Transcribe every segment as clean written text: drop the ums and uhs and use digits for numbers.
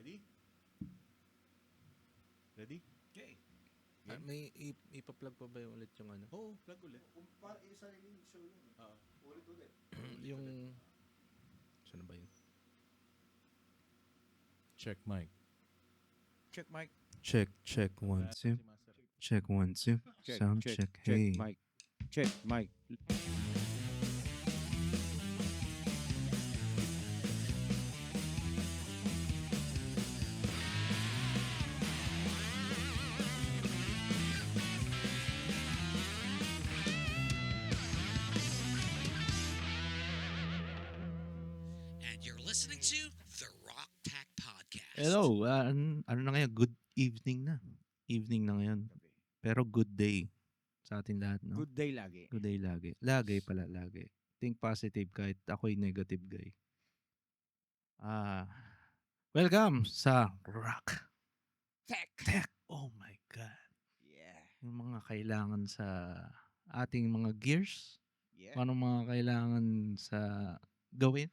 Ready? Ready? Okay. May ipa-plug pa ba yung ulit yung ano? Oo, plug ulit. Kung para isa rin yung show yun. Ulit-ulit. Yung... Saan ba yun? Check mic. Check mic. Check 1 2. Check 1 2. Sound check. Hey. Mic. Check mic. And you're listening to the Rock Pack Podcast. Hello. Ano na ngayon? Good evening na. Evening na ngayon. Pero good day sa atin lahat, no? Good day lagi. Good day lagi. Lagi pala, lagi. Think positive kahit ako'y negative guy. Welcome sa Rock Tech. Oh my God. Yeah. Yung mga kailangan sa ating mga gears. Yeah. Ano mga kailangan sa gawin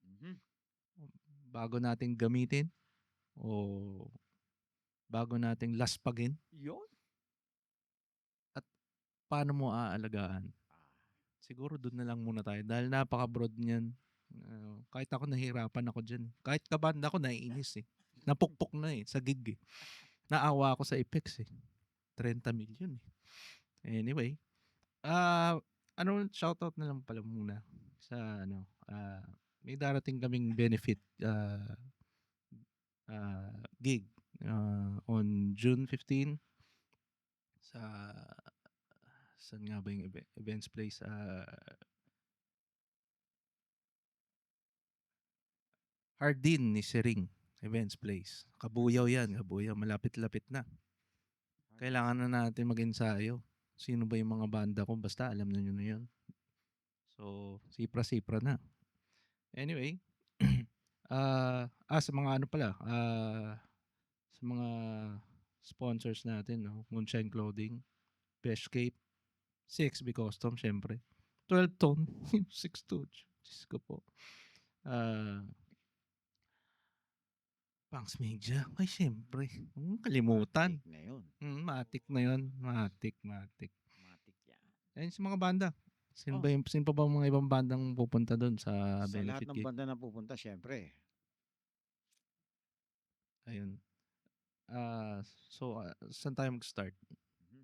Mhm. bago nating gamitin o bago nating laspagin. Yun. Paano mo aalagaan? Siguro doon na lang muna tayo dahil napaka-broad niyan. Kahit ako nahirapan ako dyan. Kahit kabanda ako naiinis eh. Napukpok na eh sa gig eh. Naawa ako sa Apex eh. 30 million eh. Anyway, shoutout na lang pala muna sa may darating kaming benefit gig on June 15 sa saan nga ba yung events place? Hardin ni Sering events place. Kabuyaw yan, kabuyaw. Malapit-lapit na. Kailangan na natin mag-ensayo. Sino ba yung mga banda ko? Basta alam na nyo na yun. So, sipra-sipra na. Anyway, sa mga sa mga sponsors natin, no? Moonshine Clothing, Beshcape, 6B Custom, syempre. 12 tone, 6'2". Diyos ko po. Pangs Media. Ay, syempre. Kalimutan. Matik na yun. Matik na yun. Matik. Matik yan. Ayun sa mga banda. Sino pa ba mga ibang bandang pupunta doon sa Sa lahat benefit ng gig? banda na pupunta, syempre. Ayun. Saan tayo mag-start? Mhm.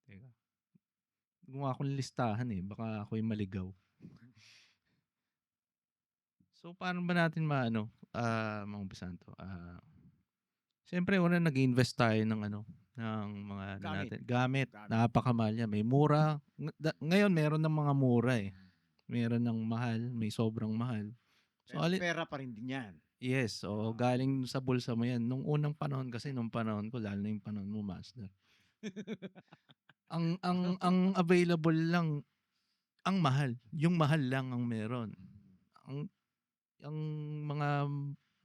Teka. Gumawa akong listahan eh. Baka ako'y maligaw. So, paano ba natin maumpisahan to? Siyempre, una nag-invest tayo ng mga gamit. Napakamahal yan. May mura. Ngayon, meron ng mga mura eh. Meron ng mahal. May sobrang mahal. So, Pera pa rin din yan. yes. So, galing sa bulsa mo yan. Nung unang panahon kasi, nung panahon ko, lalo na yung panahon mo, Master. ang available lang, ang mahal. Yung mahal lang ang meron. Ang mga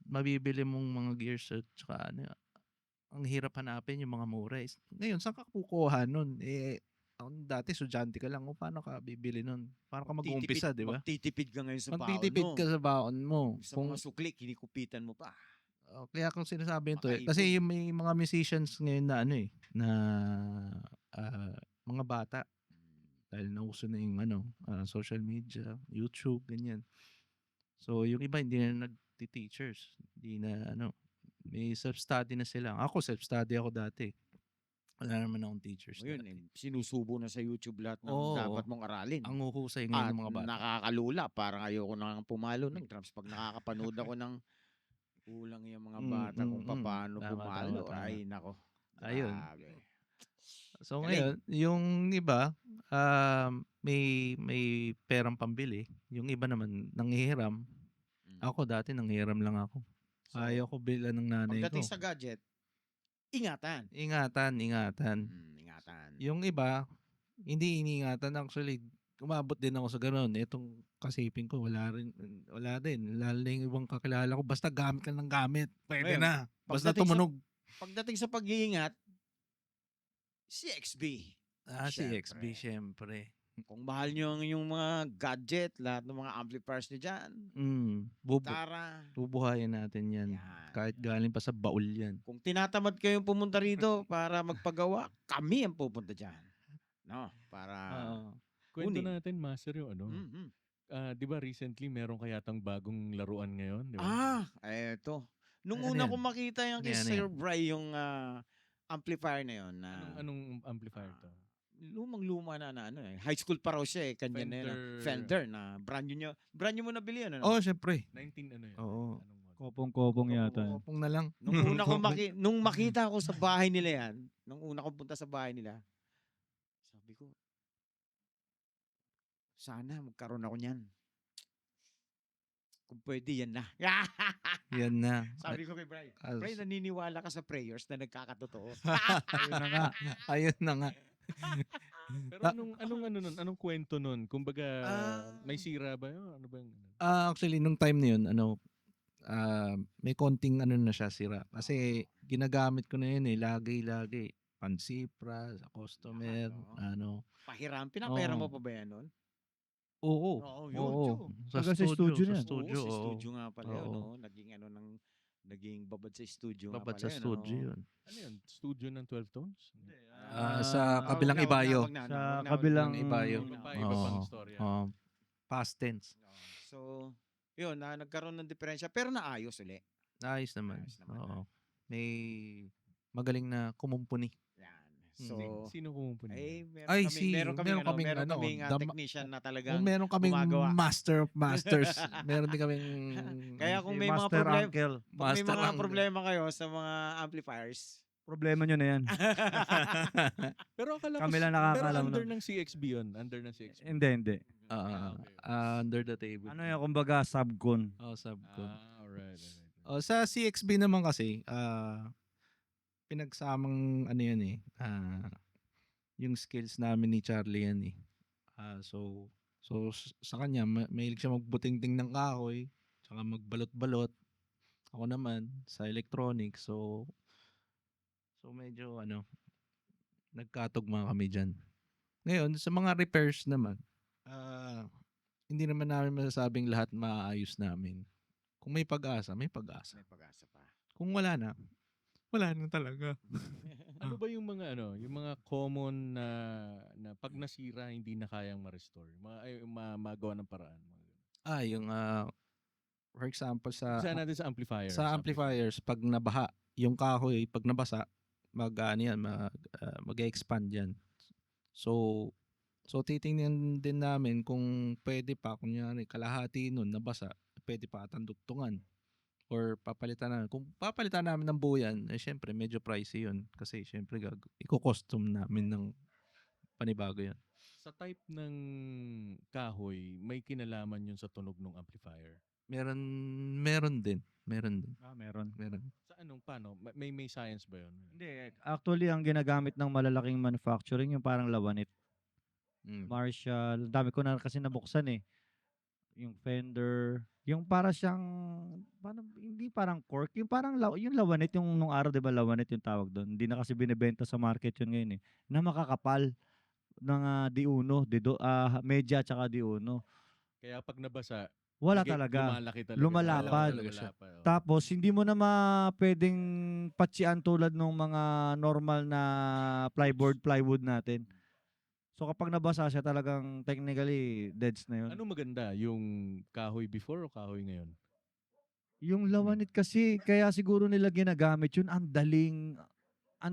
mabibili mong mga gears at saka ang hirap hanapin yung mga mura. Ngayon, saan ka kukuha nun? Dati, estudyante ka lang. Paano ka bibili nun? Paano ka mag-uumpisa, di ba? Magtitipid ka ngayon sa baon mo. Magtitipid ka sa baon mo. Sa mga sukli, kinikupitan mo pa. Kaya kung sinasabi ito Makaipon. kasi yung may mga musicians ngayon na mga bata. Dahil nauso na yung social media, YouTube, ganyan. So, yung iba hindi na nagti-teachers. Hindi na may self-study na sila. Ako, self-study ako dati. Wala naman akong teachers. Ngayon, sinusubo na sa YouTube lahat ng Oo. dapat mong aralin. Ang uhusay ngayon At ng mga bata. nakakalula. Parang ayoko nang pumalo ng drums. Pag nakakapanood ako ng kulang yung mga bata kung paano pumalo. Tama. Ay, nako. Ayun. Grabe. So, Galing. ngayon, yung iba, may perang pambili. Yung iba naman, nanghihiram. Ako dati, nanghihiram lang ako. So, Ayaw ko bilan ng nanay ko. pagdating sa gadget, ingatan. Ingatan. Ingatan. Yung iba, hindi iniingatan. Actually, umabot din ako sa gano'n. Itong kasipin ko, wala din. Lalo na yung ibang kakilala ko. Basta gamit ka ng gamit. Pwede Ngayon, na. Basta pagdating tumunog. Pagdating sa pag-iingat, si XB. Si XB, syempre. Kung mahal nyo yung mga gadget, lahat ng mga amplifiers nyo dyan, gitara, Bubuhayin natin yan. yan. Kahit galing pa sa baul yan. Kung tinatamad kayong pumunta rito para magpagawa, kami ang pupunta dyan. No, para Kwento kunin. natin, Master, yung ano. Mhm. Di ba recently meron kaya tang bagong laruan ngayon? Di ba? Eto. Nung Ano una yan? kong makita yung kay Ano yan? Sir Bry, yung amplifier na yun. Anong amplifier to? Lumang-luma na ano eh. High school pa raw siya eh. Kanya na yun. Fender. Fender na brand new niya. Brand new mo nabili yun. Ano? Oo, syempre. 19 ano yun? Oo. Anong model? Kopong-kopong yata. Kopong na lang. Nung una kong nung makita ko sa bahay nila yan, nung una kong punta sa bahay nila, sabi ko, sana magkaroon ako niyan. Kung pwede, yan na. Yan na. Sabi ko kay Bry, As- Bry, naniniwala ka sa prayers na nagkakatotoo. Ayun na nga. Ayun na nga. Pero anong kwento nun? Kumbaga, may sira ba yun? Ano ba yung Actually, nung time na yun, may konting na siya sira. Kasi ginagamit ko na yun lagi. Pansipra, sa customer, Pahiram. Pinapahiram mo Oo. pa ba yan nun? Oo. yun, Oo. Joe. Sa Hanggang sa studio na yan. studio. Oo, sa oo. studio nga pala yun. Oo. No? Naging babad sa studio nga Babad pala sa yun. studio yun. Ano yun? Studio ng 12 tones? Sa kabilang ibayo. Sa kabilang ibayo. Iba pang storya. Past tense. So, yun, nagkaroon ng diferensya. Pero naayos ulit. Nice naman. Ayos naman, Oo. May magaling na kumumpuni. Yan. Hmm. So, Sino kumumpuni? meron kaming technician na talagang Kung meron kaming gumagawa. master of masters, meron din kaming Kaya kung Si may mga Master problema, Uncle. kung may master mga ang- problema kayo sa mga amplifiers, Problema nyo na yan. Pero akala ko, Kami lang pero nakakaalam under nun. ng CXB yun. Under ng CXB. Hindi. under the table. Ano yung kumbaga subcon? Subcon. Alright. Sa CXB naman kasi, pinagsamang yung skills namin ni Charlie yan eh. So sa kanya, mahilig siya magbutingting ng kahoy, tsaka magbalot-balot. Ako naman, sa electronics. So medyo nagkatugma kami dyan. Ngayon, sa mga repairs naman, hindi naman namin masasabing lahat maayos namin. Kung may pag-asa, may pag-asa. may pag-asa pa. Kung wala na talaga. Ano ba yung mga common na pag nasira hindi na kayang ma-restore? Magawa ng paraan. For example, sa Saan natin sa amplifier? amplifiers, pag nabaha, yung kahoy, pag nabasa, mag-expand yan. So titingnan din namin kung pwede pa, kunyari kalahati nun nabasa, pwede pa atandugtungan or papalitan namin. Kung papalitan namin ng buo yan, syempre medyo pricey yun kasi syempre i-custom namin ng panibago yan. Sa type ng kahoy, may kinalaman yun sa tunog ng amplifier? Meron din. Meron. Sa paano? May science ba yun? Hindi. Actually, ang ginagamit ng malalaking manufacturing yung parang lawanit. Marshall. Dami ko na kasi nabuksan eh. Yung Fender. Yung para siyang, hindi parang cork. Yung parang yung lawanit, yung nung araw, di ba lawanit yung tawag doon. Hindi na kasi binibenta sa market yun ngayon eh. Na makakapal ng D1, media tsaka D1. Kaya pag nabasa, Wala talaga. lumalaki talaga. Lumalapad. Oh. Tapos, hindi mo na pwedeng patsian tulad ng mga normal na plywood natin. So, kapag nabasa siya talagang technically, deads na yun. Ano maganda? Yung kahoy before o kahoy ngayon? Yung lawanit kasi, kaya siguro nila ginagamit yun, ang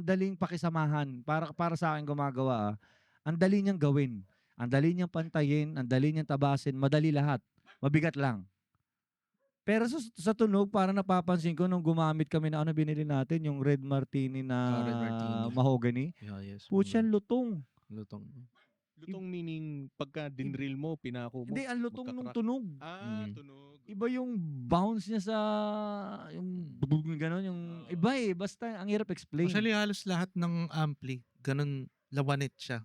daling pakisamahan. Para sa akin gumagawa, ang dali niyang gawin. Ang dali niyang pantayin, ang dali niyang tabasin, madali lahat. Mabigat lang. Pero sa tunog, parang napapansin ko nung gumamit kami na binili natin, yung Red Martini na Red Martini. mahogany. Yes. Putsyan lutong. Lutong. Lutong meaning pagka dinrill mo, pinako mo. Hindi, ang lutong nung magka-crack. tunog. Tunog. Iba yung bounce niya sa yung gano'n, yung iba eh. Basta ang hirap explain. Actually, halos lahat ng ampli, ganun, lawanit siya.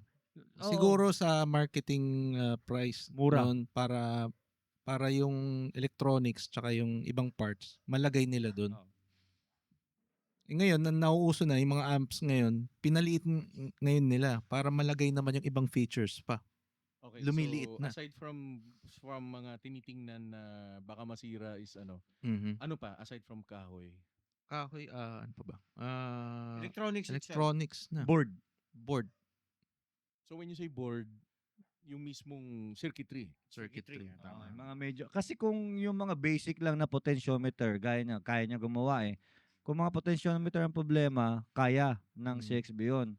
Oo. Siguro sa marketing price Mura. noon para yung electronics tsaka yung ibang parts, malagay nila doon. Oo. Ngayon, nauuso na yung mga amps ngayon, pinaliit ngayon nila para malagay naman yung ibang features pa. Okay, lumiliit so na. aside from mga tinitingnan na baka masira is ano Mhm. pa aside from kahoy? Kahoy, ano pa ba? Electronics itself. Electronics na. Board. Board. So when you say board, yung mismong circuitry. Circuitry. Tama. Yung mga medyo kasi kung yung mga basic lang na potentiometer kaya niya gumawa eh. Kung mga potentiometer ang problema, kaya ng CXB 'yon.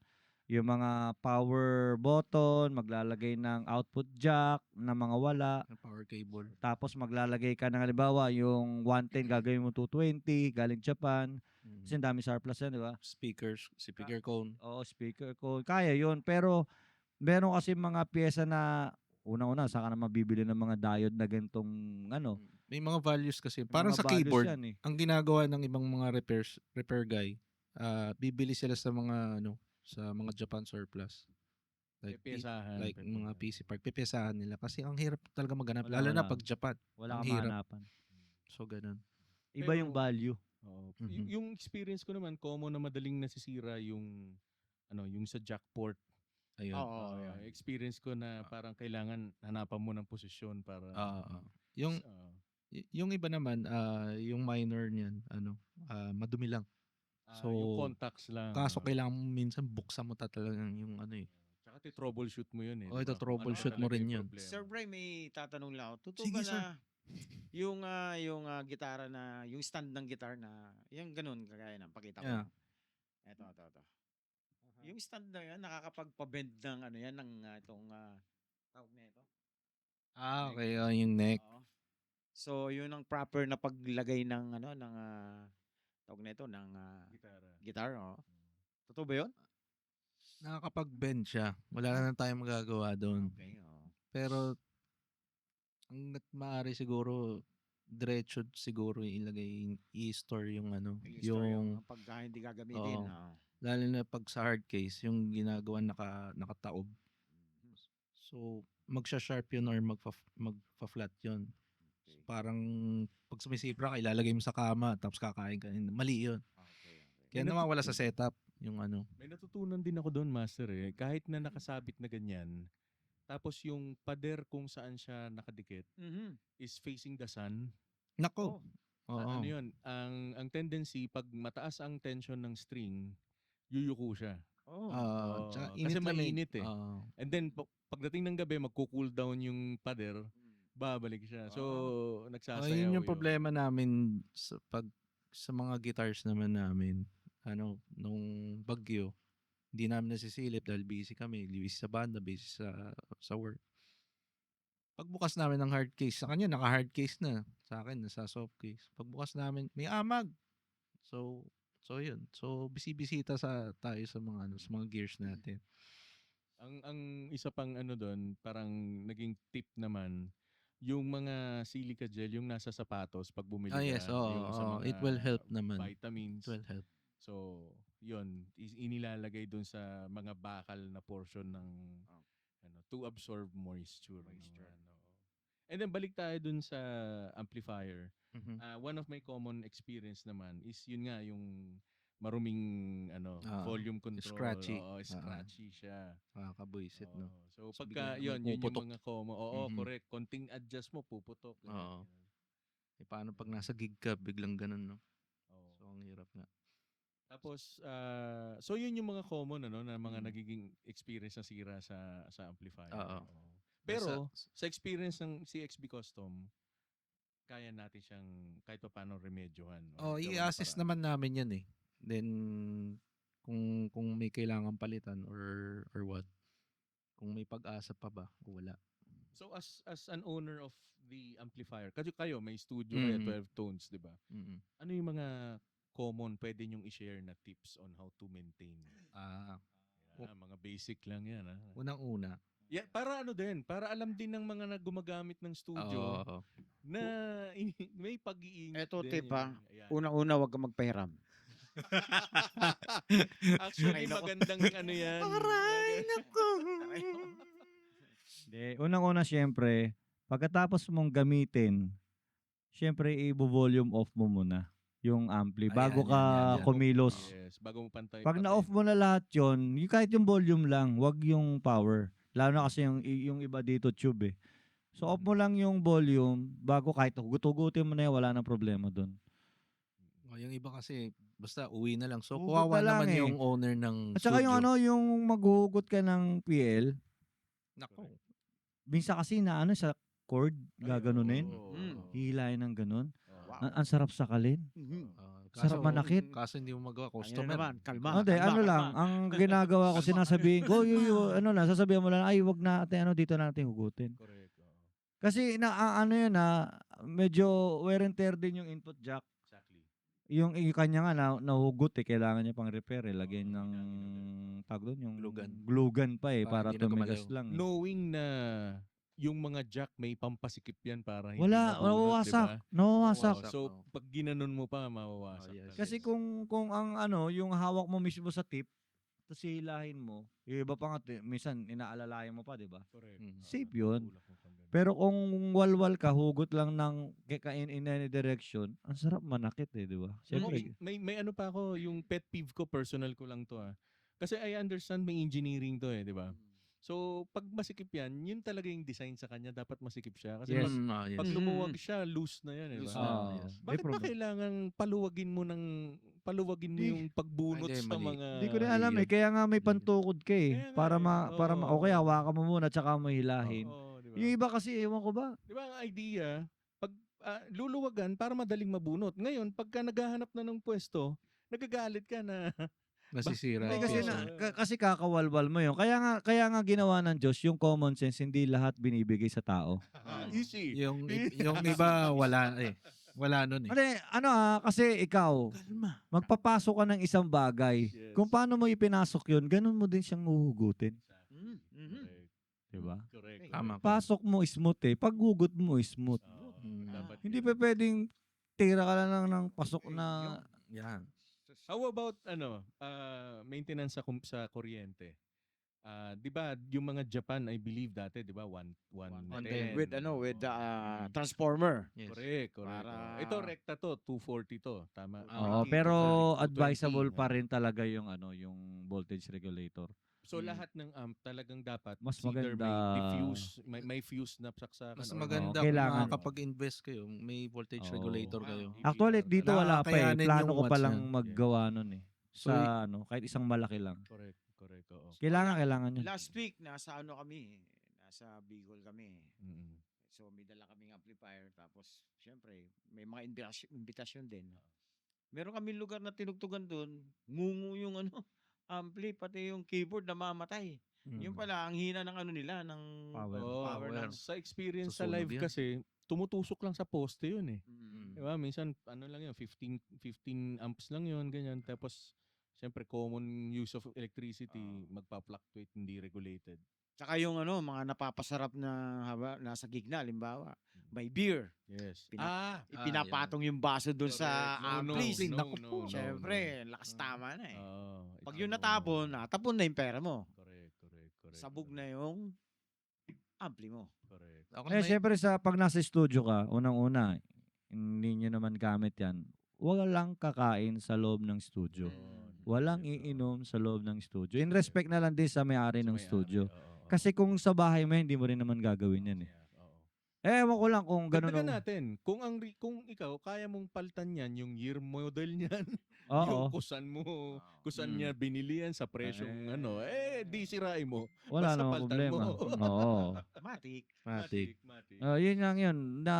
Yung mga power button, maglalagay ng output jack na mga wala. Power cable. Tapos maglalagay ka ng halimbawa yung 110 gagawin mo 220 galing Japan. Kasi ang dami surplus yan, di ba? Speaker cone. Oo, speaker ko. Kaya yun. Pero meron kasi mga pyesa na unang-una saka na mabibili ng mga diode na ganitong ano. May mga values kasi. May Parang mga sa values keyboard, yan eh. ang ginagawa ng ibang mga repair guy, bibili sila sa mga sa mga Japan surplus. Pepesahan. Like mga PC part, pepesahan nila kasi ang hirap talaga maghanap Wala, lalo na wala. pag Japan. Wala Ang kang hirap. mahanapan. So ganun. Iba yung Pero- value. Oo. Mhm. Yung experience ko naman, common na madaling nasisira yung yung sa jack port. Ayun. Oo. Yeah, experience ko na parang kailangan hanapan mo ng posisyon para Yung ah, yung iba naman yung minor niyan madumi lang. So, yung contacts lang. Kaso kailangan mo minsan buksan mo talaga yung Tsaka troubleshoot mo yun eh. Oh, di ito ba? Kung troubleshoot ano mo rin talaga yung yun. problema. Sir Bray, may tatanong lang ako. Totoo Sige, ba sir. na yung gitara na, yung stand ng gitar na, yung ganun, kagaya ng pakita ko. Yeah. Ito. Yung stand na yan, nakakapagpa-bend ng ano yan, ng itong, tawag na ito. Okay, yung neck. Oo. So, yun ang proper na paglagay ng, tawag na ito, ng guitar. Oh. Totoo ba yun? Nakakapag-bend siya. Wala na tayong magagawa doon. Okay, oo. Pero hangga't maaari siguro diretso siguro ilagay i-store yung Yung pagka hindi gagamitin. Oo. Lalo na pag sa hard case yung ginagawa nakataob. So magsha-sharp yun or magfa-flat yun. So, parang pag sumisipra ka ilalagay mo sa kama tapos kakain ka. Mali yun. Okay. Kaya nawawala sa setup yung May natutunan din ako doon, Master eh. Kahit na nakasabit na ganyan, tapos yung pader kung saan siya nakadikit is facing the sun. Nako. Ano yun? Ang tendency, pag mataas ang tension ng string, yuyuko siya. Tsaka Kasi lamig. mainit eh. And then, pagdating ng gabi, magko-cool down yung pader, babalik siya. So, nagsasayaw yun yung problema namin sa mga guitars naman namin. Nung bagyo, hindi namin nasisilip dahil busy kami. Busy sa banda, busy sa work. Pagbukas namin ng hard case, sa kanya naka-hard case na. Sa akin, nasa soft case. Pagbukas namin, may amag. So yun. So, bisi-bisita tayo sa mga gears natin. Ang isa pang doon, parang naging tip naman, yung mga silica gel, yung nasa sapatos pag bumili ka. Yes, yung sa mga it will help naman. vitamins. It will help. So, yun, inilalagay doon sa mga bakal na portion ng to absorb moisture. And then balik tayo dun sa amplifier. One of my common experience naman is yun nga yung maruming volume control. Scratchy. Scratchy siya. Nakakabuisit, no? So So, pagka biglang yun yung puputok. mga common. Correct. Konting adjust mo, puputok. Oo. Paano pag nasa gig ka, biglang ganun, no? So, ang hirap nga. Tapos, so yun yung mga common na mga nagiging experience na sira sa amplifier. Oo. Pero, sa experience ng CXB Custom, kaya natin siyang kahit pa paano remedyohan. I-assess naman namin yan eh. Then, kung may kailangan palitan or what. Kung may pag-asa pa ba o wala. So, as an owner of the amplifier, kayo may studio kayo, 12 tones, di ba? Ano yung mga common pwede nyong i-share na tips on how to maintain? Mga basic lang yan. Unang-una. Yeah, para para alam din ng mga gumagamit ng studio na may pag-iingat Ito din. tip ha. Ayan. Unang-una, huwag ka magpahiram. Actually, magandang yan. Aray, nako. Unang-una syempre, pagkatapos mong gamitin, syempre i-volume off mo muna yung ampli bago ka yan. kumilos. Yes, bago mo pantay. Pag na-off mo na lahat yun, kahit yung volume lang, wag yung power. Lalo na kasi yung iba dito tube eh. So off mo lang yung volume bago kahit hugot-hugutin mo na yan, wala nang problema doon. Yung iba kasi, basta uwi na lang. So, Hugot kawawa na lang naman eh. yung owner ng At saka yung studio. yung maghuhugot ka ng PL, Nako. minsan kasi na sa cord, gaganunin. Hihilahin ng ganun. Ang sarap sakalin. Sarap manakit. Kaso hindi mo magawa. Ayun Customer. naman, kalma. Hindi, kalma, lang, kalma. ang ginagawa ko, sinasabihin ko, sasabihin mo lang, ay, wag natin, dito natin hugutin. Correct. Oo. Kasi, yun medyo wear and tear din yung input jack. Exactly. Yung kanya nga, nahugot kailangan niya pang repair, lagyan ng, tawag doon, yung glugan pa para Hindi na tumigas gumalaw. lang. Knowing na yung mga jack may pampasikip yan para hindi Wala, mabunot, nawawasak. diba? Nawawasak. Oo, so, pag ginanon mo pa, mawawasak. talaga. Kasi kung ang yung hawak mo mismo sa tip, tapos hihilahin mo, yung iba pa nga, minsan inaalalayan mo pa, di ba? Correct. Safe yun. Tulak mo pang ganun. Pero kung walwal ka, hugot lang ng in any direction, ang sarap manakit di ba? Siyempre. May ano pa ako, yung pet peeve ko, personal ko lang to Kasi I understand may engineering to di ba? So, pag masikip yan, yun talaga yung design sa kanya, dapat masikip siya. Kasi Yes. pag lumuwag siya, loose na yan, di Loose ba? na. Yes. May Bakit ba problem. kailangan paluwagin mo yung pagbunot Hindi, sa mali. mga... Hindi ko rin alam kaya nga may pantukod ka Kaya nga para okay, hawakan mo muna tsaka mo hilahin. Oo, di ba? Yung iba kasi, ewan ko ba, Di ba ang idea, pag luluwagan para madaling mabunot. Ngayon, pagka naghahanap na ng pwesto, nagagalit ka na Nasisira. Hindi Oo. kasi yung kasi kakawalwal mo yun. Kaya nga ginawa ng Diyos yung common sense, hindi lahat binibigay sa tao. easy. yung iba, wala eh. Wala nun eh. Kasi kasi ikaw, Kalma. magpapasok ka ng isang bagay. Yes. Kung paano mo ipinasok yun, ganun mo din siyang uhugutin. Correct. Diba? Correct. Tama. Pasok mo smooth paghugot mo smooth. Dapat Hindi yan. pa pwedeng tira ka lang ng pasok na Yan. How about maintenance sa kuryente? 'Di ba yung mga Japan, I believe dati, 'di ba? 110 With transformer. Yes. Correct. Para- Ito rekta to, 240 to, tama. Oo, 220, pero 230, advisable 220, pa rin talaga yung voltage regulator. So lahat ng amp talagang dapat Mas either maganda- may fuse na saksakan. Mas or- maganda Oo, kailangan. kung makakapag-invest kayo, may voltage Oo. regulator kayo. Actually, dito wala pa Nakakayanin Plano yung ko pa watts lang yan. maggawa nun So, Sa kahit isang malaki lang. Correct, oo. Kailangan yun. Last week, nasa kami, nasa Bicol kami. Mm-mm. So may dala kaming amplifier tapos syempre may mga imbitasyon din. Meron kaming lugar na tinugtugan doon, ngungu yung ampli pati yung keyboard namamatay. Yung pala ang hina ng nila ng Power. power Power. ng Sa experience sa Susunog live yan. kasi, tumutusok lang sa poste yun eh. Mm. Diba? Minsan, lang yun, 15 amps lang yun, ganyan. Tapos, syempre, common use of electricity, magpa-fluctuate, hindi regulated. Tsaka yung mga napapasarap na nasa gig na, halimbawa, may beer. Yes. Ipinapatong yung baso doon sa amplis. Naku po. Syempre, lakas tama na eh. Pag Ito, yun natapon na yung pera mo. Correct. Sabog na yung ampli mo. Correct. Ako Eh, syempre pag nasa studio ka, unang-una, hindi nyo naman gamit yan. Walang kakain sa loob ng studio. Walang iinom sa loob ng studio. In respect na lang din sa may-ari ng studio. Kasi kung sa bahay mo, hindi mo rin naman gagawin yan eh. Ewan ko lang kung ganun. Dagdagan natin, kung ikaw, kaya mong paltan yan, yung year model niyan, Oo. yung kusan niya binili yan sa presyong di sirain mo. Wala basta namang paltan problema. mo. Oo. Matik. Matik. Yun lang yun. Na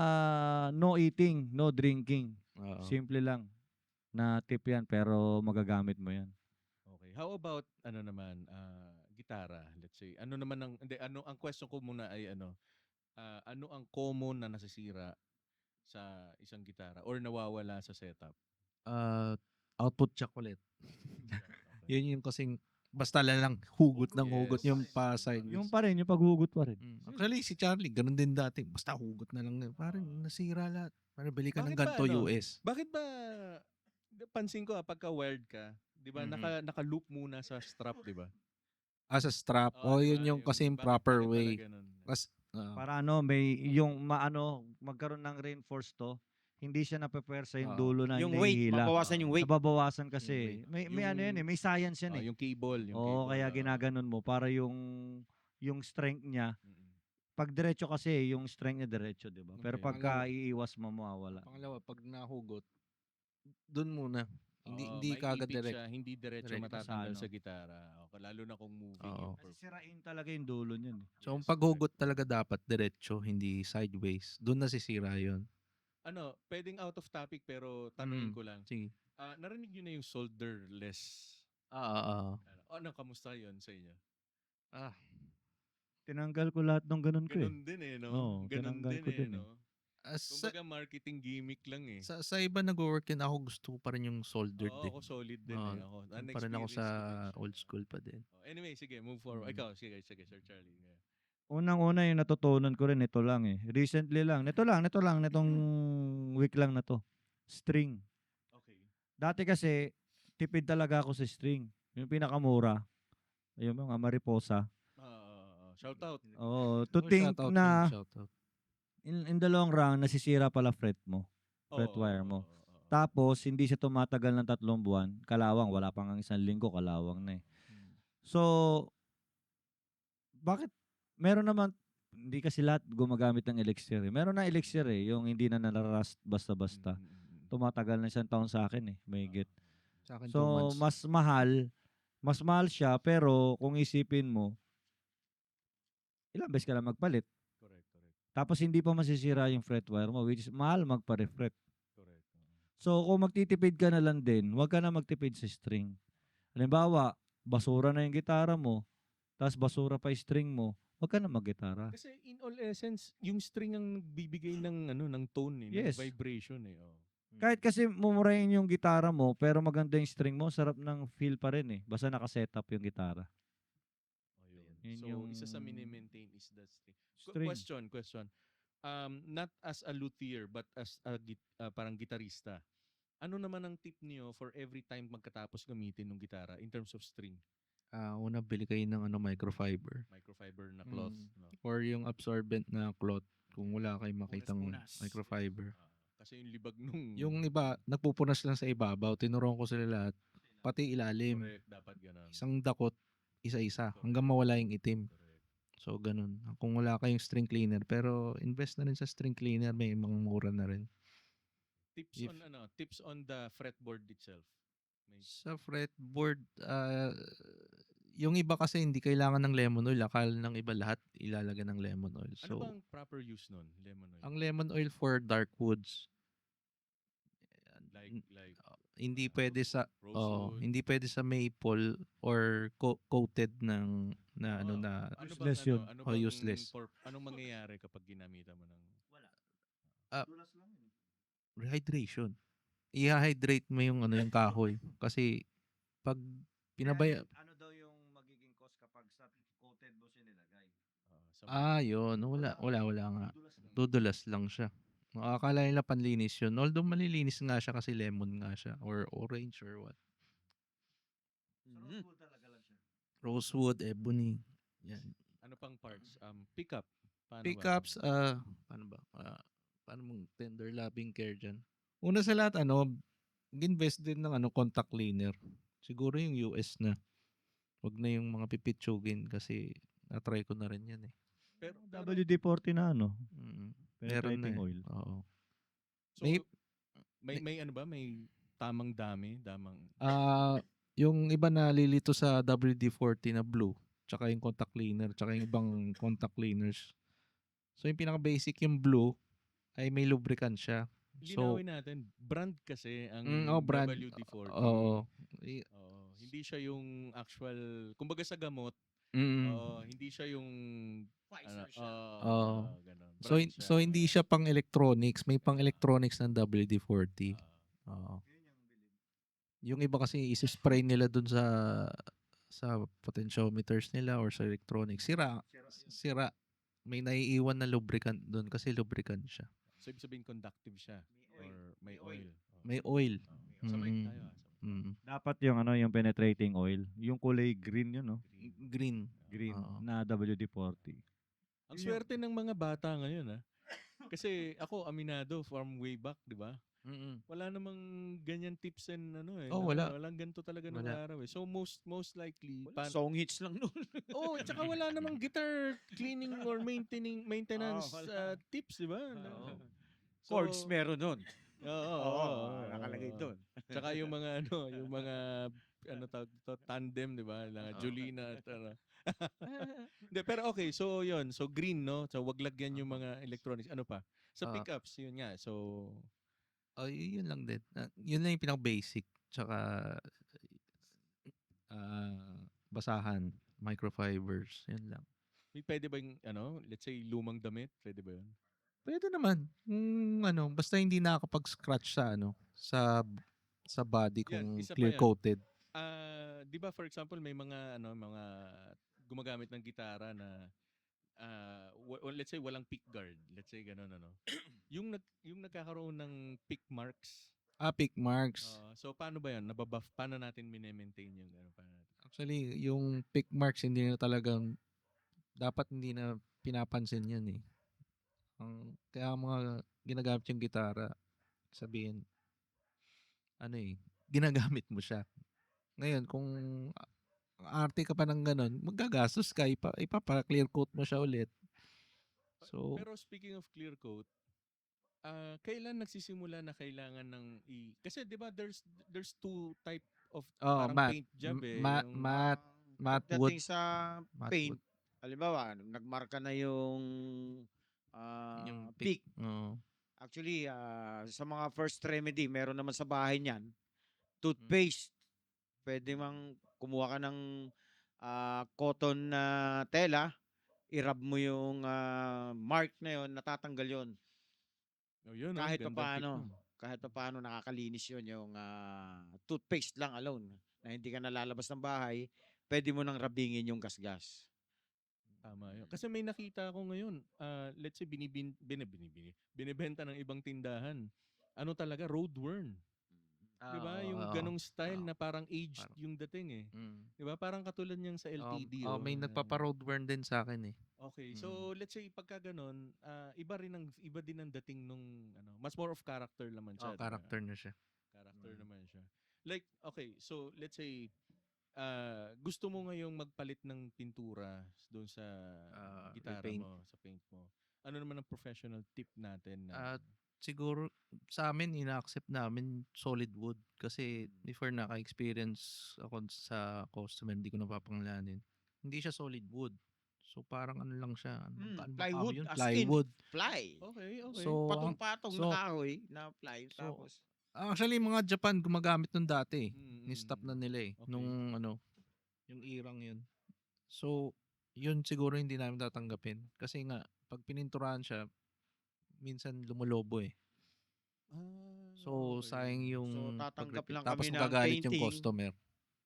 no eating, no drinking. Oo. Simple lang. Na tip yan, pero magagamit mo yan. Okay. How about gitara, let's say. Ang question ko muna ay ano ang common na nasisira sa isang gitara or nawawala sa setup? Output chocolate. Yun yung kasing basta lang hugot ng hugot yung pa sideways. Yung pa rin, yung paghugot pa rin. Actually, si Charlie, ganun din dati. Basta hugot na lang. Parang nasira lahat. Parang bili ka ng Bakit ba, ganito US. Bakit ba pansin ko pagka wired ka, 'di ba? Naka-loop muna sa strap, 'di ba? As a strap. Yun yung kasing proper way. Para may yung magkaroon ng reinforced to, hindi siya napepersa yung dulo na Yung weight, nahihila. mabawasan yung weight. Nababawasan kasi. May Yung- may cable yan eh. yung cable. Oo, kaya ginaganon mo para yung yung strength niya. Mm. Pag diretso kasi, yung strength niya diretso, di ba? Pero Okay. pagka iiwas mo, mawawala. Pangalawa, pag nahugot, dun muna. Hindi Oo, hindi kaagad maiipit direct. siya, hindi diretso direct matatanggal sa sa gitara. O, lalo na kung moving Oo. yung Kasi sirain talaga yung dulo niyan. So, ang Yes, paghugot correct. talaga dapat diretso, hindi sideways. Doon nasisira 'yon. Ano, pwedeng out of topic pero tanungin ko lang. Sige. Narinig niyo na yung solderless? Oo. Kamusta yon sa inyo? Ah, Tinanggal ko lahat ng ganun ko eh. Ganun din eh, no? Oo, Ganun tinanggal din ko eh, din eh. no? sa, Kumbaga marketing gimmick lang eh. sa iba nag-work yun, ako gusto ko pa rin yung soldered Oo, din. ako solid din Oo, eh. Ako, pa rin ako sa na-experience ko din siya. old school pa din. Anyway, sige, move forward. Mm. Ikaw, sige, Sir Charlie. Yeah. Unang-una yung natutunan ko rin, ito lang eh. Recently lang. Nitong week lang na to. String. Okay. Dati kasi, tipid talaga ako sa string. Yung pinakamura. Yung mga mariposa. Shout out. Oh, to Oh, think shoutout na yun, shoutout. in the long run, nasisira pala fret mo. Fret wire mo. Tapos, hindi siya tumatagal ng 3 buwan. Kalawang, wala pang 1 linggo, kalawang na eh. So, bakit? Meron naman, hindi kasi lahat gumagamit ng elixir eh. Meron na elixir eh, yung hindi na nalarust basta-basta. Tumatagal na 1 taon sa akin eh, mahigit. Sa akin 2 So, months. mas mahal siya, pero kung isipin mo, ilang beses ka lang magpalit. Correct. Tapos hindi pa masisira yung fret wire mo, which is mahal magpa-refret. Correct. So, kung magtitipid ka na lang din, huwag ka na magtipid sa string. Halimbawa, basura na yung gitara mo, tapos basura pa yung string mo, huwag ka na mag-gitara. Kasi in all essence, yung string ang nagbibigay ng tone eh, Yes. ng vibration eh. Oh. Kahit kasi mumurahin yung gitara mo, pero maganda yung string mo, sarap ng feel pa rin eh. Basta nakasetup yung gitara. Yun. Yun So, yung isa sa mini-maintain is the string. string. Question. Not as a luthier, but as a parang gitarista. Ano naman ang tip niyo for every time magkatapos gamitin ng gitara in terms of string? Una bili kayo ng microfiber. Microfiber na cloth. No? Or yung absorbent na cloth kung wala kayong makitang microfiber. Kasi yung libag nung... Yung iba, nagpupunas lang sa ibabaw. Tinuruan ko sila lahat. Pati ilalim. Correct, dapat ganun. Isang dakot, isa-isa. Hanggang mawala yung itim. Correct. So, ganun. Kung wala kayong string cleaner. Pero invest na rin sa string cleaner. May mga mura na rin. Tips on the fretboard itself. Sa fretboard, yung iba kasi hindi kailangan ng lemon oil. Akala ng iba lahat ilalagay ng lemon oil. Ano So, bang proper use nun? Lemon oil? ang lemon oil for dark woods. Like Hindi pwede sa rosewood? hindi pwede sa maple or coated ng na ano Useless yun. Useless. Anong mangyayari kapag ginamitan mo ng... Rehydration. I-hydrate mo yung yung kahoy kasi pag pinabaya Ano daw yung magiging cost kapag sa coated mo siya nilagay? yun. Wala nga. Dudulas lang siya. Akala nila panlinis yun. Although malilinis nga siya kasi lemon nga siya or orange or what. Rosewood talaga lang siya. Rosewood, ebony. Yan. Ano pang parts? Pickup. Paano Pickups, paano ba? Paano mong tender loving care dyan? Una sa lahat, invest din ng contact cleaner. Siguro yung US na. Wag na yung mga pipitsugin kasi na-try ko na rin yan eh. Pero WD-40 na ano? Meron na Penetrating eh. oil. Oo. So, may ano ba? May tamang dami? Yung iba na lilito sa WD-40 na blue, tsaka yung contact cleaner, tsaka yung ibang contact cleaners. So yung pinaka-basic yung blue ay may lubricant siya. So, linawin natin, brand kasi ang brand. WD-40. Oo. Hindi siya yung actual, kumbaga sa gamot, hindi siya yung Pfizer siya. ganun. So hindi siya pang electronics, may pang electronics ng WD-40. Yung iba kasi isi-spray nila dun sa potentiometers nila or sa electronics. Sira. May naiiwan na lubricant dun kasi lubricant siya. So ibig sabihin conductive siya or may oil. May oil. Sabay tayo. Dapat yung penetrating oil. Yung kulay green yun, no? Green. Green na WD-40. Ang swerte ng mga bata ngayon, ha? Kasi ako, aminado, from way back, di ba? Mm. Wala namang ganyan tips and Oh, wala. walang ganito talaga nung Wala. araw eh. So most likely Song hits lang nun. oh, at saka wala namang guitar cleaning or maintenance wala. tips, di ba? Oo. Chords So, meron nun. oo, Oo, oo, nakalagay oo. doon. Tsaka yung mga yung mga tawag dito, tandem, di ba? Na Oo. Jolina at Hindi, pero okay, so yun. So green, no? So wag lagyan yung mga electronics. Ano pa? Sa Ah, pickups, yun nga. So, yun lang din. Yun lang yung pinaka-basic. Tsaka basahan, microfibers, yun lang. pwede ba yung, let's say, lumang damit? Pwede ba yun? Pwede naman. Basta hindi nakakapag-scratch sa sa body Yan, kung isa pa clear yan. coated. 'Di ba for example may mga gumagamit ng gitara na let's say walang pick guard. Let's say ganun yung nagkakaroon ng pick marks. Pick marks. So paano ba 'yan? Nababuff paano natin mine-maintain yung paano natin? Actually, yung pick marks hindi na talagang dapat hindi na pinapansin yan eh. Kaya ang mga ginagamit yung gitara, sabihin, ginagamit mo siya. Ngayon, kung arte ka pa ng ganun, magagastos ka, ipapa-clear coat mo siya ulit. So, Pero speaking of clear coat, kailan nagsisimula na kailangan ng kasi 'di ba there's two type of parang matte. paint job eh. Matte, Yung matte wood. Pagdating sa Matte paint, wood. halimbawa, nagmarka na yung Yung peak. Oo. Actually, sa mga first remedy, meron naman sa bahay niyan. Toothpaste. Pwede mang kumuha ka ng cotton na tela, i-rub mo yung mark na yon, natatanggal yon. yun Kahit pa gandang tip paano. nun. Kahit pa paano nakakalinis yon yung toothpaste lang alone. Na hindi ka nalalabas ng bahay, pwede mo nang rabingin yung gasgas. Tama yun. Kasi may nakita ako ngayon, let's say binibenta ng ibang tindahan. Ano talaga, road worn. 'Di ba? Yung ganong style na parang aged Parang- yung dating eh. Mm. 'Di ba? Parang katulad niyang sa LTD May nagpapa-road worn din sa akin eh. Okay. So let's say pagka ganon, iba din ang dating nung mas more of character naman siya, 'di ba? Character na siya. Character naman siya. Like, okay, so let's say gusto mo ngayong magpalit ng pintura doon sa gitara repaint. mo, sa paint mo. Ano naman ang professional tip natin na Siguro sa amin ina-accept namin solid wood kasi before naka-experience ako sa customer, hindi ko napapangalanin. Hindi siya solid wood. So parang ano lang siya, ano ba Plywood, yun? as Plywood. in, fly. Okay. So Patong-patong so- na kahoy na fly. so, Tapos, actually mga Japan gumagamit nun dati. Ni-stop na nila eh. Okay. Nung yung irang yun. So, yun siguro hindi namin tatanggapin. Kasi nga, pag pininturahan siya, minsan lumulobo eh. So, okay. sayang yung So, tatanggap pag-repaint. lang Tapos kami ng magagalit yung painting. customer.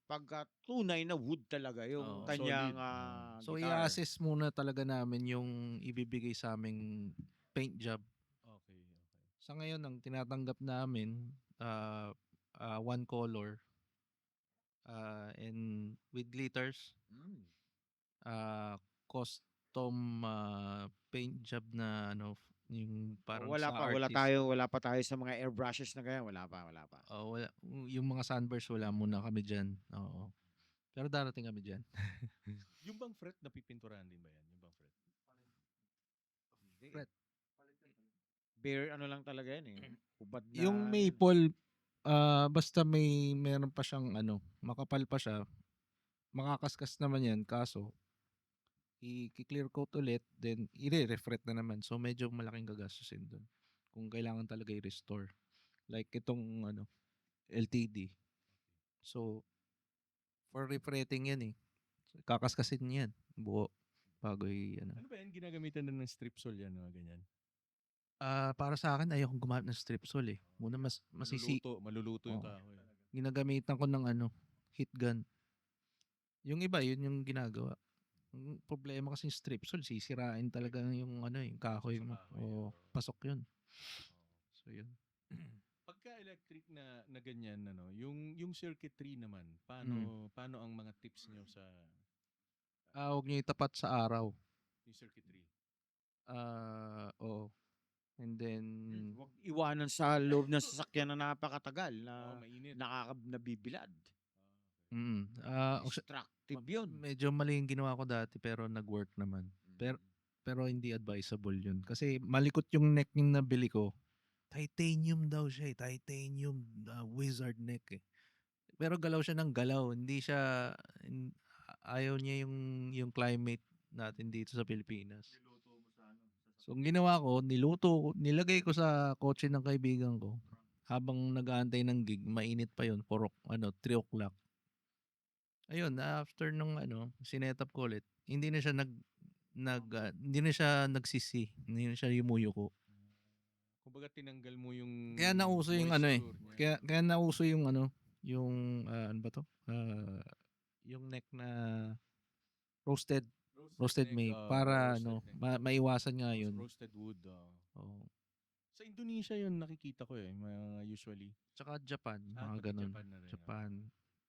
pagka tunay na wood talaga yung Oo, kanyang solid. So, guitar. i-assess muna talaga namin yung ibibigay sa aming paint job. Okay. Sa ngayon, ang tinatanggap namin, one color and with glitters, custom paint job na yung parang wala sa pa, artist. wala pa tayo sa mga airbrushes na ganyan, wala pa. Wala, yung mga sunburst wala muna kami diyan. Oo. Pero darating kami diyan. Yung bang fret napipinturahan din ba yan? Yung bang fret? Fret. Bare ano lang talaga yan eh. Hubad na. Yung maple, basta meron pa siyang makapal pa siya, makakaskas naman yan, kaso i-clear coat ulit, then i-refret na naman. So medyo malaking gagastusin doon. Kung kailangan talaga i-restore. Like itong LTD. So for refretting yan eh. Kakaskasin yan buo bago Ano ba yan? Ginagamitan na ng stripsol yan, mga ganyan? Para sa akin ayokong gumamit ng stripsol eh. Muna Maluluto yung Oo. kahoy. Ginagamitan ko ng heat gun. Yung iba yun yung ginagawa. Ang problema kasi yung stripsol, sisirain talaga yung yung kahoy mo. Pasok yun. So yun. Pagka electric na ganyan yung circuitry naman, paano ang mga tips niyo sa Huwag niyo itapat sa araw. yung circuitry? Oo. And then iwanan sa loob ng sasakyan na napakatagal na mainit. nabibilad. Actually, Destructive yun. medyo mali yung ginawa ko dati pero nag-work naman. Pero hindi advisable yun. Kasi malikot yung neck yung nabili ko. Titanium daw siya eh. Titanium wizard neck eh. Pero galaw siya ng galaw. Hindi siya, ayaw niya yung climate natin dito sa Pilipinas. So, ang ginawa ko, nilagay ko sa kotse ng kaibigan ko. Habang nag-aantay ng gig, mainit pa yun, 3 o'clock. Ayun, after nung sinetup ko ulit, hindi na siya hindi na siya nagsisi, hindi na siya yumuyuko. Kumbaga tinanggal mo yung Kaya nauso yung moisture niya. kaya nauso yung yung ano ba to? Yung neck na roasted may neck, para roasted neck. maiwasan nga yun. Roasted wood. Oo. Sa Indonesia yun nakikita ko usually. Tsaka Japan, mga Pati ganun. Japan na rin. Japan.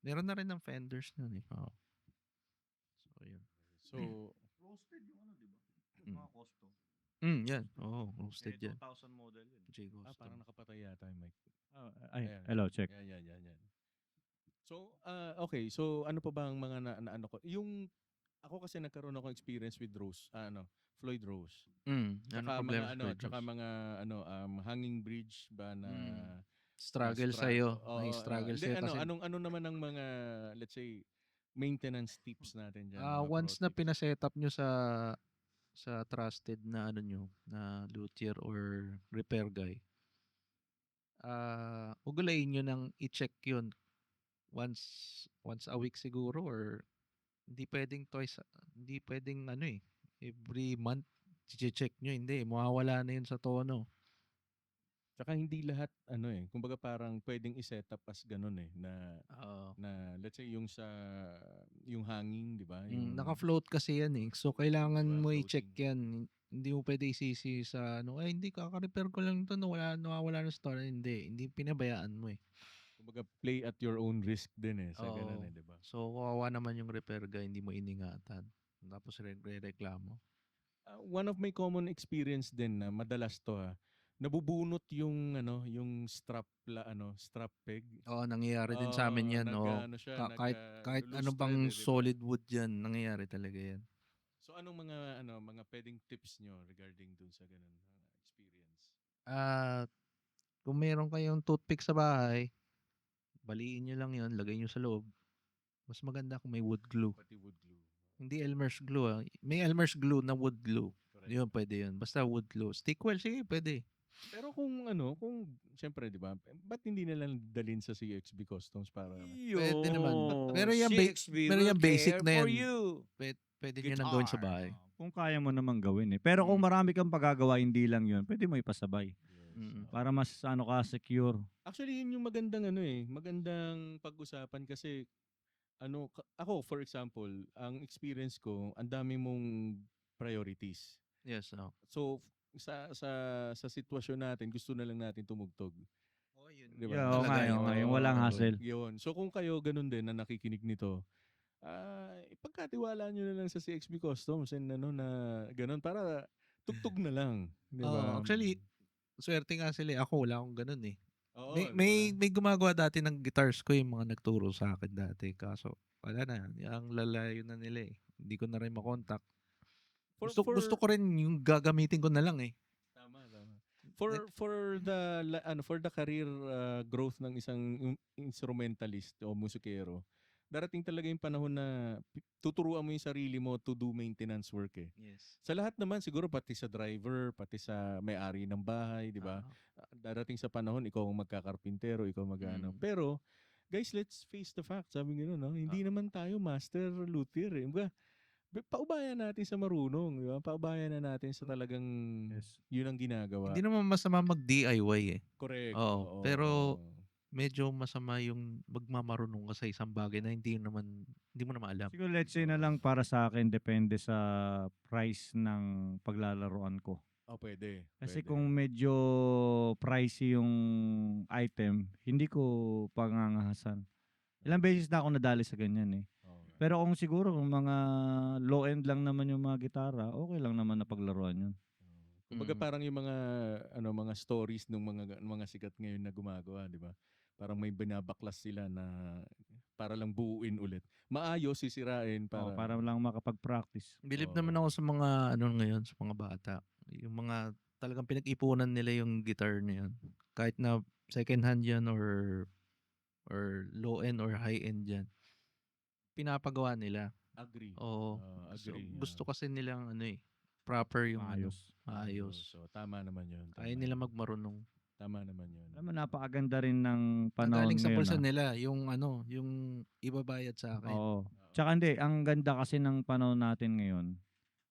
Meron na rin ng fenders nun eh. Oo. So, yun. So, Roasted yung di ba? Mga custom. Yan. Oo, roasted yan. 2000 model yun. J-Custom. parang nakapatay yata yung mic. Ay, Ayan. hello, check. Yan. So, okay. So, ano pa ba ang mga ano ko? Yung, ako kasi nagkaroon ako experience with Floyd Rose. Tsaka problema tsaka mga hanging bridge ba na struggle sa'yo. May Oo, struggle hindi, sa'yo kasi ano naman ang mga, let's say, maintenance tips natin dyan? mga once pro na tips? pinaset up nyo sa trusted na nyo, na luthier or repair guy, ugulayin nyo nang i-check yun once a week siguro, or hindi pwedeng hindi pwedeng every month i-check nyo, hindi, mawawala na yun sa tono. Tsaka hindi lahat, kumbaga parang pwedeng i-set up as ganun na let's say yung hanging, di ba? Yung Naka-float kasi yan eh. So, kailangan Diba, mo i-check floating. yan. Hindi mo pwede isisi sa hindi, kaka-repair ko lang ito, nawawala na store. Hindi pinabayaan mo eh. kumbaga play at your own risk din sa Oo. ganun di ba? So, kawawa naman yung repair guy, hindi mo iningatan. Tapos reklamo. One of my common experience din na madalas to nabubunot yung strap strap peg. Oo, nangyayari din sa amin yan. Siya, Kahit ano bang solid wood yan, nangyayari talaga yan. So anong mga pwedeng tips nyo regarding dun sa ganun experience? Kung meron kayong toothpick sa bahay, baliin nyo lang yun, lagay nyo sa loob. Mas maganda kung may wood glue. Pati wood glue. Hindi Elmer's glue. May Elmer's glue na wood glue. Correct. Yun, pwede yun. Basta wood glue. Stickwell, sige, pwede. Pero kung siyempre, di ba, ba't hindi nalang dalhin sa CXB Customs para... Pwede naman. Pero CXB pero will yung basic care na for yan. you. Pwede nyo nang gawin sa bahay. Kung kaya mo naman gawin eh. Pero kung marami kang pagagawa, hindi lang yun, pwede mo ipasabay. Para mas secure. Actually, yun yung magandang magandang pag-usapan kasi ako for example, ang experience ko, ang dami mong priorities. Yes, So sa sitwasyon natin, gusto na lang natin tumugtog. Oh, yun. Diba? Yeah, yung walang hassle. Yun. So kung kayo ganun din na nakikinig nito, ipagkatiwala nyo na lang sa CXB Customs and na ganun para tugtog na lang. Diba? Actually, swerte nga sila. Ako, wala akong ganun eh. Oo, may gumagawa dati ng guitars ko, yung mga nagturo sa akin dati. Kaso, wala na. Ang lalayo na nila eh. Hindi ko na rin makontak. Gusto ko rin yung gagamitin ko na lang eh. Tama. For the career growth ng isang instrumentalist o musikero, darating talaga yung panahon na tuturuan mo yung sarili mo to do maintenance work eh. Yes. Sa lahat naman siguro, pati sa driver, pati sa may-ari ng bahay, di ba? Darating sa panahon ikaw ang magkakarpintero, ikaw magano. Pero guys, let's face the fact. Sabi nila, hindi naman tayo master luthier eh. Paubayan natin sa marunong, di ba? Paubayan na natin sa talagang yun ang ginagawa. Hindi naman masama mag-DIY eh. Correct. Oo. Pero medyo masama yung magmamarunong ka sa isang bagay na hindi mo naman alam. Siguro let's say na lang para sa akin, depende sa price ng paglalaroan ko. Pwede. Kasi kung medyo pricey yung item, hindi ko pangangahasan. Ilang beses na ako nadali sa ganyan eh. Pero kung siguro kung mga low-end lang naman yung mga gitara, okay lang naman na paglaruan yun. Kumbaga Mm. parang yung mga stories ng mga sikat ngayon na gumagawa, 'di ba? Parang may binabaklas sila na para lang buuin ulit. Maayos sisirain Para para lang makapag-practice. Believe naman Oo. ako sa mga ngayon, sa mga bata. Yung mga talagang pinag-ipunan nila yung guitar na yun. Kahit na second hand yan or low end or high end yan. Pinapagawa nila. agree. Oo. So, Agree. gusto kasi nilang proper yung Maayos. maayos. So tama naman 'yun. Ayaw nila magmarunong. Tama naman 'yun. Alam mo, napakaganda rin ng panahon Nagaling sa ngayon. bulsa nila yung ibabayad sa akin. Oo. Tsaka hindi, ang ganda kasi ng panahon natin ngayon.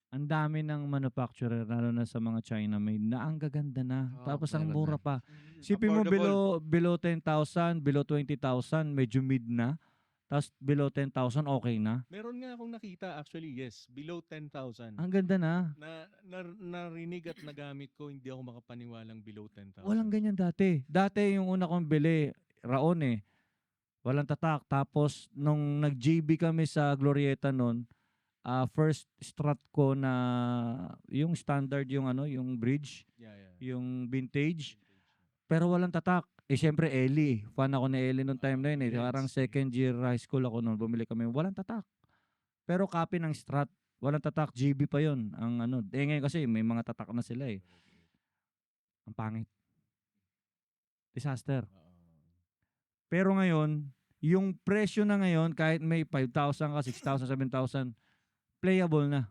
Ang dami ng manufacturer, lalo na sa mga China made, na ang gaganda na. Oo, Tapos ang meron mura na. pa. Sipin mo Affordable. below 10,000, below 20,000, medyo mid na. Tapos below 10,000, okay na. Meron nga akong nakita actually, yes, below 10,000. Ang ganda na. Narinig at nagamit ko, hindi ako makapaniwalang below 10,000. Walang ganyan dati. Dati yung una kong bili, Raon eh. Walang tatak. Tapos nung nag-JB kami sa Glorieta noon, first strat ko na yung standard, yung bridge, Yeah. yung vintage, pero walang tatak. Syempre Ellie. Fan ako ni Ellie noong time na yun eh. Yes. Parang second year high school ako noon. Bumili kami. Walang tatak. Pero copy ng Strat. Walang tatak. GB pa yun. Ngayon kasi may mga tatak na sila eh. Ang pangit. Disaster. Pero ngayon, yung presyo na ngayon, kahit may 5,000 ka, 6,000, 7,000, playable na.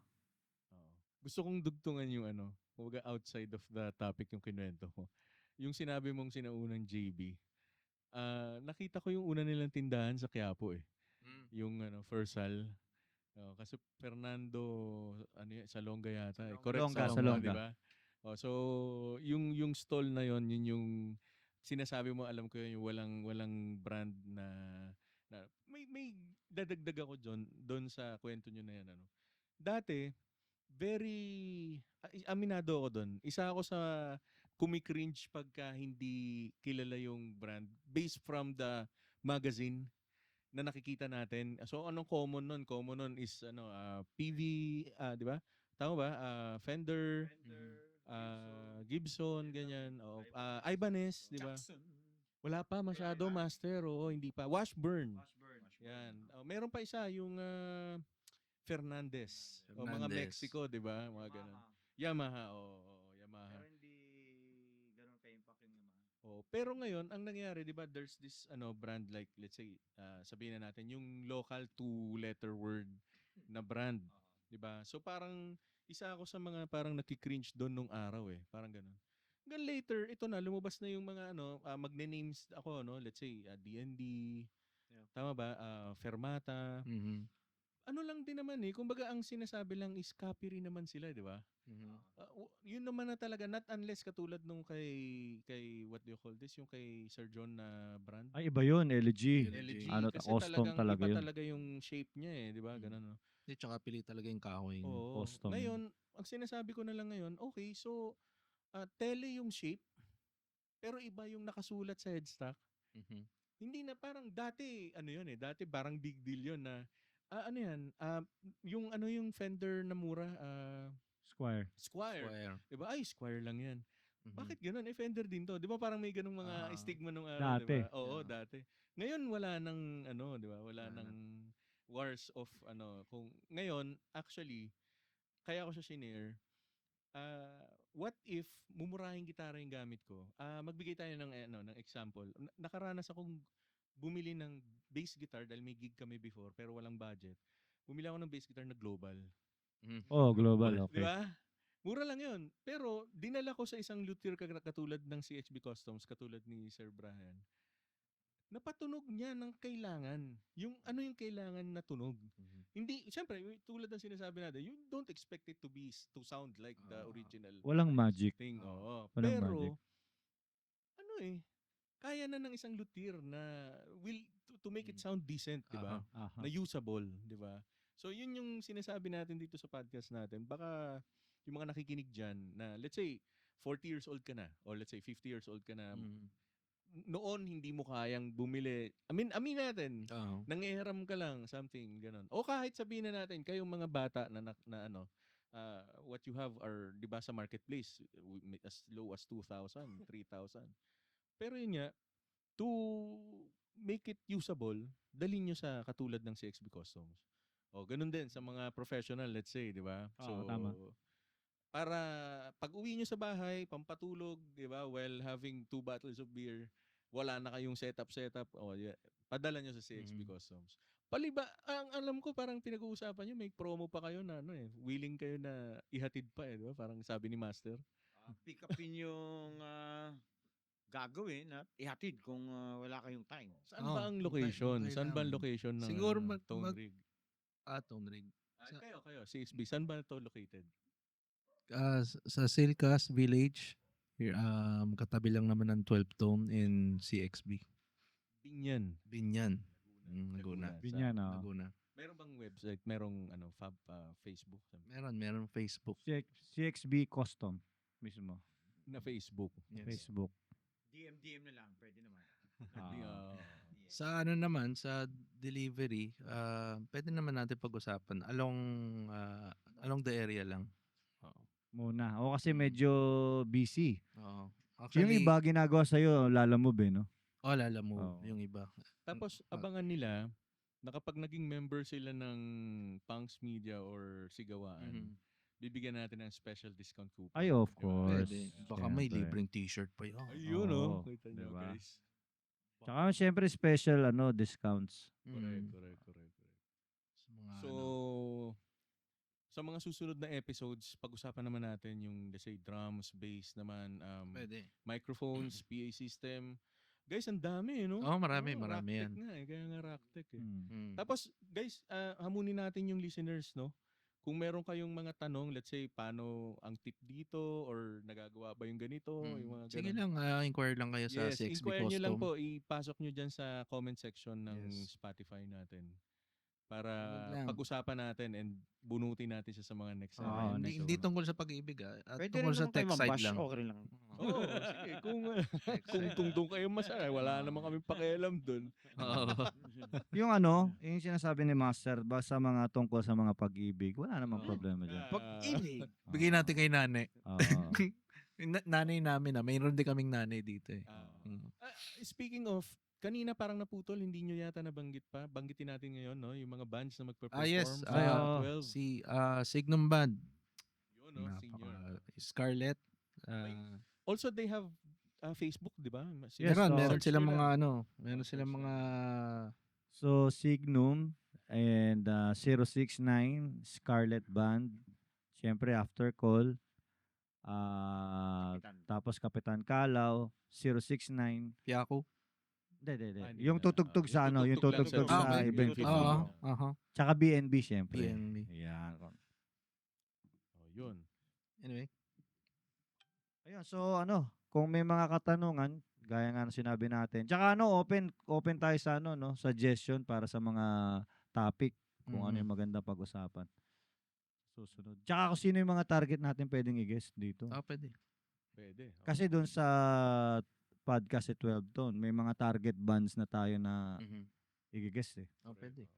Gusto kong dugtungan yung kumbaga outside of the topic yung kinuwento ko. Yung sinabi mong sinaunang JB, nakita ko yung una nilang tindahan sa Quiapo eh. Yung Fursal. Kasi Fernando, Salonga yata. Correct, Salonga. di ba? So, yung stall na yon, yun yung sinasabi mo, alam ko yun, yung walang brand na may dadagdag ako doon sa kwento nyo na yan. Dati, aminado ako doon. Isa ako sa kumikringe pagka hindi kilala yung brand based from the magazine na nakikita natin. So anong common nun? Common nun is PV, di ba? Tama ba? Fender, Gibson, ganyan. Ibanez, di ba? Wala pa masyado, Master. Hindi pa. Washburn. Yan. Meron pa isa, yung Fernandez. Mga Mexico, di ba? Mga ganun. Yamaha. Yamaha. Pero hindi ganun ka-impact yung Yamaha. Pero ngayon, ang nangyari, di ba, there's this brand like, let's say, sabihin na natin, yung local two-letter word na brand. Di ba? So parang, isa ako sa mga parang nakikringe doon nung araw eh. Parang ganun. Hanggang later, ito na, lumabas na yung mga magne-names ako, let's say, D&D, tama ba? Fermata. Ano lang din naman eh. Kumbaga, ang sinasabi lang is copy rin naman sila, di ba? Yun naman na talaga, not unless katulad nung kay what do you call this, yung kay Sir John na brand. Ay, iba yun, LG. LG. Kasi Custom talaga iba yun. talaga yung shape niya eh, di ba? Ganun, no? Hindi, tsaka pili talaga yung kahoy. Oo. Custom. Ngayon, ang sinasabi ko na lang ngayon, okay, so, tele yung shape, pero iba yung nakasulat sa headstock. Hindi na parang dati, yun eh, dati parang big deal yun na, yung Fender na mura, Squire. Squire. Diba? Ay, Squire lang yan. Bakit ganun? Fender din to. Di ba parang may ganung mga stigma nung araw, Dati. diba? Oo, dati. Ngayon, wala nang, di ba? Wala nang wars of, kung, ngayon, actually, kaya ako siya shinare, what if mumurahing gitara yung gamit ko? Magbigay tayo ng example. Nakaranas akong bumili ng bass guitar dahil may gig kami before pero walang budget. Bumili ako ng bass guitar na global. Global, okay. Di ba? Mura lang yun. Pero dinala ko sa isang luthier katulad ng CHB Customs, katulad ni Sir Brian. Napatunog niya ng kailangan. Yung kailangan na tunog. Hindi, siyempre, tulad ng sinasabi natin, you don't expect it to sound like the original. Walang magic. Thing. Walang Pero, magic. kaya na ng isang luthier na to make it sound decent, di ba? Na usable, di ba? So, yun yung sinasabi natin dito sa podcast natin. Baka yung mga nakikinig dyan na, let's say, 40 years old ka na or let's say 50 years old ka na, noon hindi mo kayang bumili. Amin natin, nangihiram ka lang, something, ganon. O kahit sabihin na natin, kayong mga bata na what you have are, di ba, sa marketplace, as low as 2,000, 3,000. Pero yun nga, to make it usable, dalhin nyo sa katulad ng CXB Customs. O, ganun din sa mga professional, let's say, di ba? Oo, tama. Para pag uwi nyo sa bahay, pampatulog, di ba, while having 2 bottles of beer, wala na kayong setup, padala nyo sa CXB Customs. Paliba, ang alam ko parang pinag-uusapan nyo, may promo pa kayo na willing kayo na ihatid pa di ba? Parang sabi ni Master. Pick upin yung gagawin at ihatid kung wala kayong time. Saan ba ang location? Saan ba ang location ng Siguro Tone Rig? Tone Rig. Kayo, CXB, saan ba ito located? Sa Silcas Village, here, katabi lang naman ng 12 Tone in CXB. Binyan. Laguna. Binyan, Laguna. Meron bang website? Merong Facebook? Meron Facebook. CXB Custom mismo. Na Facebook. Yes. Facebook. DM na lang, pwede naman. Sa sa delivery, pwede naman natin pag-usapan along the area lang. Muna. O kasi medyo busy. Oo. Yung iba ginagawa sa'yo, lalamove no? Lalamove. Oo. Yung iba. Tapos abangan nila na kapag naging member sila ng Punks Media or Sigawaan, bibigyan natin ng special discount coupon. Ay, of Di ba? course. Pwede. Baka may Siyempre. libreng t-shirt pa yun. Ayun, Oo, Kita nyo, diba? guys. Tsaka syempre special discounts. Correct. Sa mga So, sa mga susunod na episodes, pag-usapan naman natin yung, let's say, drums, bass naman, pwede. microphones, PA system. Guys, ang dami, no? Marami Racktech yan. nga, kaya nga Racktech eh. Mm. Tapos, guys, hamunin natin yung listeners, no? Kung meron kayong mga tanong, let's say, paano ang tip dito or nagagawa ba yung ganito, yung mga Sige ganun. lang, inquire lang kayo sa CXB inquire nyo lang Custom. po, ipasok nyo dyan sa comment section ng Yes. Spotify natin. Para Wag lang. pag-usapan natin and bunutin natin siya sa mga next Oo, episode. next Hindi tungkol sa pag-ibig at Pwede tungkol rin sa naman kayo tech side mag-bash, lang. okay lang. Oo, sige. Kung doon kayo masaya, wala naman kami pakialam doon. Oo. Yung yung sinasabi ni Master ba sa mga tungkol sa mga pag-ibig, wala namang problema dyan. Pag-ibig. Bigay natin kay nanay. Oo. Nanay namin mayroon din kaming nanay dito eh. Speaking of, kanina parang naputol, hindi nyo yata nabanggit pa. Banggitin natin ngayon, no? Yung mga bands na magpe-perform Yes. sa 12. Si Signum Band. Yun, no? Senior. Scarlett. Also, they have Facebook, di ba? Yes, meron search silang nila. mga meron silang mga So, Signum and 069, Scarlet Band. Siyempre, After Call. Tapos Kapitan Kalaw, 069. Piako. Hindi. Yung tutugtog sa yung tutugtog lang sa event. event Yung fee. tutugtog. Tsaka BNB siyempre. PNB. Yan. Yun. Anyway. Ayun, so kung may mga katanungan, gaya nga ng sinabi natin. Tsaka open tayo sa suggestion para sa mga topic kung ano yung maganda pag-usapan. Susunod. Tsaka kung sino yung mga target natin pwedeng i-guest dito. Pwede. Pwede. Kasi doon sa podcast 12 Tone, may mga target bands na tayo na i-guest eh. Pwede.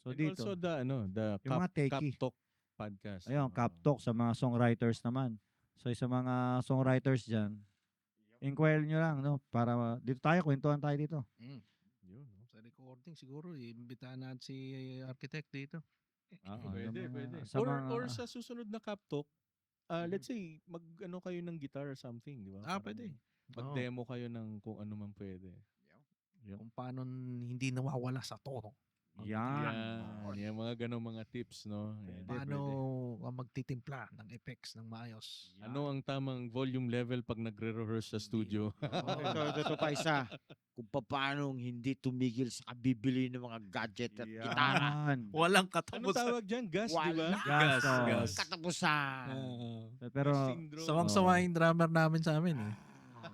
So And dito, also the yung mga Cap techie. Talk podcast. Ayun, Cap Talk sa mga songwriters naman. So sa mga songwriters dyan, inquire nyo lang, para dito tayo, kwentuhan tayo dito. Yun, no? Sa recording siguro, imbitahan natin si architect dito. Pwede. Sa Or sa susunod na Cap Talk, let's say, kayo ng guitar or something, di ba? Parang Pwede. Mag-demo kayo ng kung ano man pwede. Kung paano hindi nawawala sa tono. Yan. Yan, mga ganong mga tips, no? Yan. Paano ka magtitimpla ng effects ng maayos. Ano ang tamang volume level pag nagre-rehearse sa studio? Ito pa isa. Kung paano hindi tumigil sa kabibili ng mga gadget at gitara. Yan. Walang Ano katapusan. tawag dyan? Gas, di ba? Gas. Gas. Katapusan. Pero syndrome. Sawang-sawa yung drummer namin sa amin eh.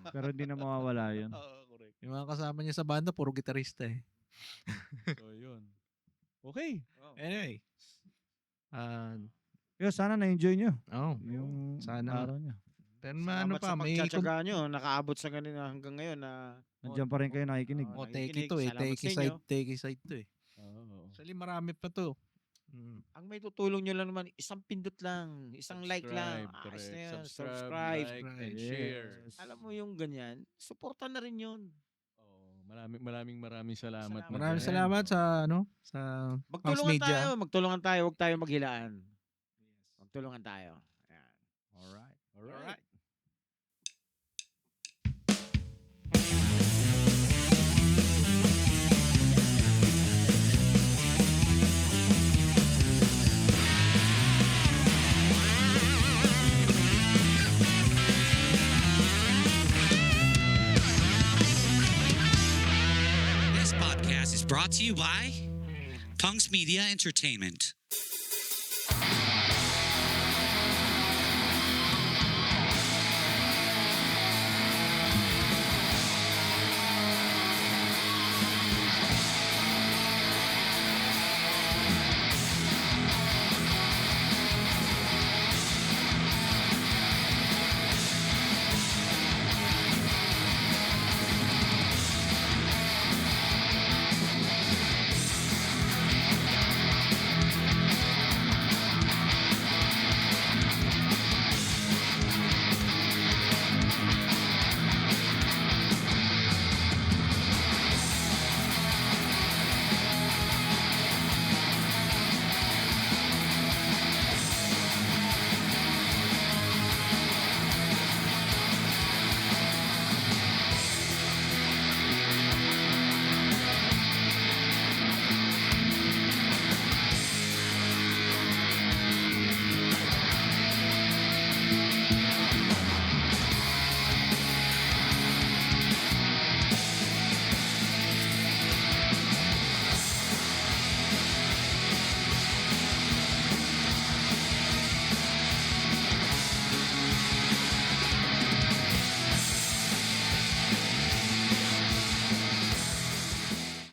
pero hindi na mawawala yun. Correct. Yung mga kasama niya sa banda, puro gitarista eh. So, yun. Okay. Anyway. Pero sana na-enjoy nyo Yung yung Sana. araw nyo. pero Salamat pa, sa may pagtsatsaga nyo. Nakaabot sa ganito hanggang ngayon na Nandiyan pa rin kayo nakikinig. Oo. take nakikinig. ito eh. Salamat sa inyo. Take side to eh. Oo. Actually, marami pa to Ang may tutulong nyo lang naman, isang pindot lang, isang like lang. Subscribe, Ayos correct. na yan. Subscribe, Subscribe. like, and Subscribe. share. Yes. Alam mo yung ganyan, supportan na rin yun. Oh, maraming salamat. Salamat. Maraming Miguel. salamat sa sa Punks Magtulungan Media. tayo, magtulungan tayo, huwag tayo maghilaan. Magtulungan tayo. Ayan. Alright. Alright. This podcast is brought to you by Punks Media Entertainment.